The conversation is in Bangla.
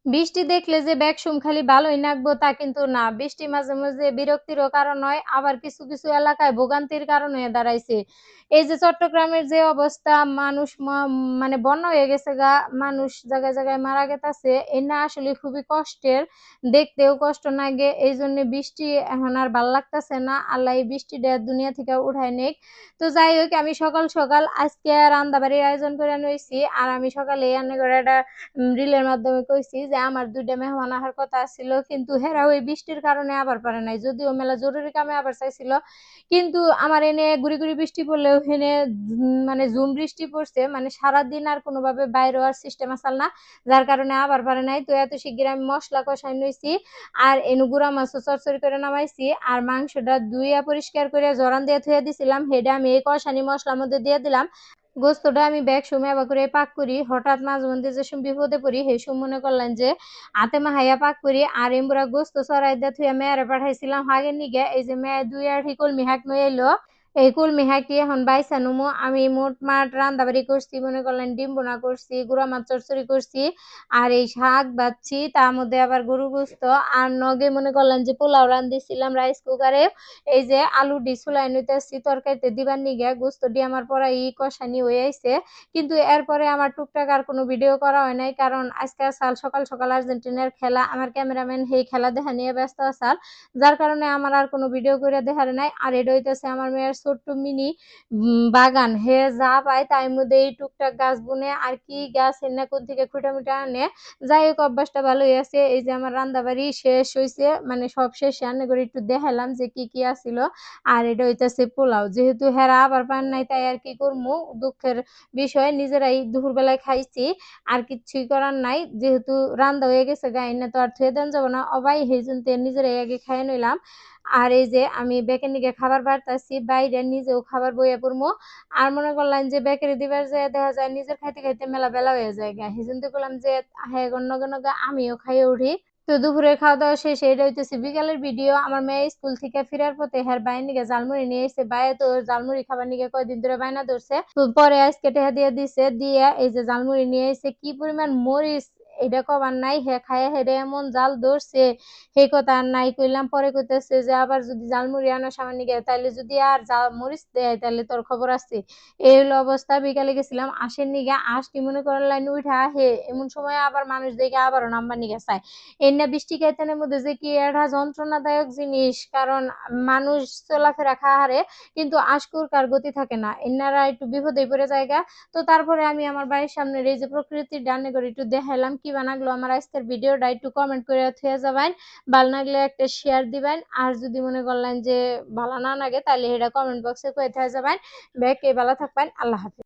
বৃষ্টি দেখলে যে বেকসুম খালি ভালোই লাগবো তা কিন্তু না। বৃষ্টি মাঝে, মাঝে বিরক্তিরও কারণ হয়, আবার কিছু, কিছু এলাকায় ভোগান্তির কারণ হয়ে দাঁড়াইছে। এই যে চট্টগ্রামের যে অবস্থা মানুষ মানে বন্যা হয়ে গেছে গা, মানুষ জায়গায়, জায়গায় মারা গেতাছে। না আসলে খুবই কষ্টের। দেখতেও কষ্ট লাগে। এইজন্য বৃষ্টি এখন আর ভাল লাগতাছে না। আল্লাহ এই বৃষ্টিটা দুনিয়া থেকে উঠায় নেক। তো যাই হোক আমি সকাল, সকাল আজকে রান্দাবাড়ির আয়োজন করে লইছি। আর আমি সকালে রান্না করে একটা রিলের মাধ্যমে কইছি যে আমার ২ টা মেহমান আসার কথা ছিল, কিন্তু হেরা ওই বৃষ্টির কারণে আবার পারে নাই। যদিও মেলা জরুরি কামে আবার চাইছিল। কিন্তু আমার এনে গুড়ি, গুড়ি বৃষ্টি পড়লেও হেনে মানে ঝুম বৃষ্টি পড়ছে। মানে সারাদিন আর কোনোভাবে বাইরে হওয়ার সিস্টেম আসাল না। যার কারণে আবার পারে নাই। তো এত শিগগির আমি মসলা কষাই লইছি। আর এনু গুঁড়া মাছও চড়চড়ি করে নামাইছি। আর মাংসটা ধুইয়া পরিষ্কার করে জরান দিয়ে থুয়ে দিছিলাম। হেডা আমি এই কষানি মসলার মধ্যে দিয়ে দিলাম। গোস্তটা আমি ব্যাগ সময় আবার করে পাক করি। হঠাৎ মাঝে মধ্যে যে সময় বিপদে পড়ি সেই সময় মনে করলেন যে হাতে মাহাইয়া পাক করি। আর এমবুড়া গোস্ত চড়াই দিয়া থুইয়া মেয়েরে পাঠাইছিলাম হাগের নিগে। এই যে মেয়ে ২ আড়ি কলমি শাক লই আইলো। এই কলমি শাকটি এখন বাইছা নুমু। আমি মোটমাট রান্দাবাড়ি করছি, মনে করলেন ডিম বোনা করছি, গুঁড়া মাছ চচ্চড়ি করছি, আর এই শাক ভাজছি, তার মধ্যে আবার গরুর গোস্ত, আর নগে মনে করলেন যে পোলাও রান্ধিছিলাম রাইস কুকারে। এই যে আলু ডি চুলায় নিতেছি তরকারিতে দিবার নিগে। গোস্তটি আমার পরাই কষানি হয়ে আইছে, কিন্তু এরপরে আমার টুকটাক আর কোনো ভিডিও করা হয় নাই, কারণ আজকে সকাল সকাল আর্জেন্টিনার খেলা, আমার ক্যামেরাম্যান সেই খেলা দেখা নিয়ে ব্যস্ত আসাল, যার কারণে আমার আর কোনো ভিডিও করে দেখার নাই। আর এটা হইতেছে আমার মেয়ের ছোট্ট মিনি বাগান। হে যা পায় তাই মধ্যে এই টুকটাক গাছ বুনে, আর কি গাছ এনে কোন থেকে খুঁটা মুটা আনে। যাই হোক অভ্যাসটা ভালোই আছে। এই যে আমার রান্দাবাড়ি শেষ হইছে, মানে সব শেষ রান্না করে একটু দেখালাম যে কি কি আছিল। আর এটা হইতেছে পোলাও। যেহেতু হেরা আবার পান নাই তাই আর কি করবো, দুঃখের বিষয় নিজেরাই দুপুর বেলায় খাইছি। আর কিচ্ছুই করার নাই, যেহেতু রান্দা হয়ে গেছে গাইনা তো আর থুয়ে দেন যাবো না অবাই, সেই জন্য নিজেরাই আগে খাইয়ে নিলাম। আর এই যে আমি বেকের খাবার বাড়তাছি, বাইরে নিজেও খাবার বইয়া পড়বো। আর মনে করলাম যে বেকারি দিবার যায় দেখা যায় নিজের খাইতে খাইতে মেলা বেলা হয়ে যায় গা, সেই জন্য করলাম যে হ্যাঁ নগে নগে আমিও খাইয়ে উঠি। তো দুপুরের খাওয়া দাওয়া শেষে এটা হইতেছে বিকালের ভিডিও। আমার মেয়ে স্কুল থেকে ফেরার পথে হ্যার বাইর নিগে জালমুড়ি নিয়ে এসেছে। বাইরে তো জালমুড়ি খাবার নিগে কয়দিন ধরে বায়না ধরছে, তো পরে আজকে টেহা দিয়ে দিছে, দিয়ে এই যে জালমুড়ি নিয়ে এসে কি পরিমাণ মরিচ এটা কবার নাই, হে খায় হেরে এমন জাল ধরছে সেই কথা আর নাই কইলাম। পরে কইতেছে যে আবার যদি জালমুড়ি আনো সামনে গিয়ে তাহলে যদি আর জাল মরিচ দেয় তাহলে তোর খবর আছে। এই হলো অবস্থা। বিকালে গেছিলাম আঁশের নিগে, আঁশটি মনে করার লাইন উঠা হে এমন সময় আবার মানুষ দেখে আবারও নাম্বার নিগে চায়। এই না বৃষ্টি কাইতানের মধ্যে যে কি একটা যন্ত্রণাদায়ক জিনিস, কারণ মানুষ চলাফেরা খাহারে কিন্তু আশকুর কার গতি থাকে না, এনারা একটু বিপদে পড়ে জায়গা। তো তারপরে আমি আমার বাড়ির সামনের এই যে প্রকৃতির ডানে করে একটু দেখাইলাম কি বানাগলো আমার আজকের ভিডিওটা, একটু কমেন্ট করে থুয়ে যাবেন, ভালো লাগলে একটা শেয়ার দিবেন। আর যদি মনে করলেন যে ভালো না লাগে তাহলে এটা কমেন্ট বক্সে কয়ে থুয়ে যাবেন। ব্যাকে ভালো থাকবেন, আল্লাহ হাফিজ।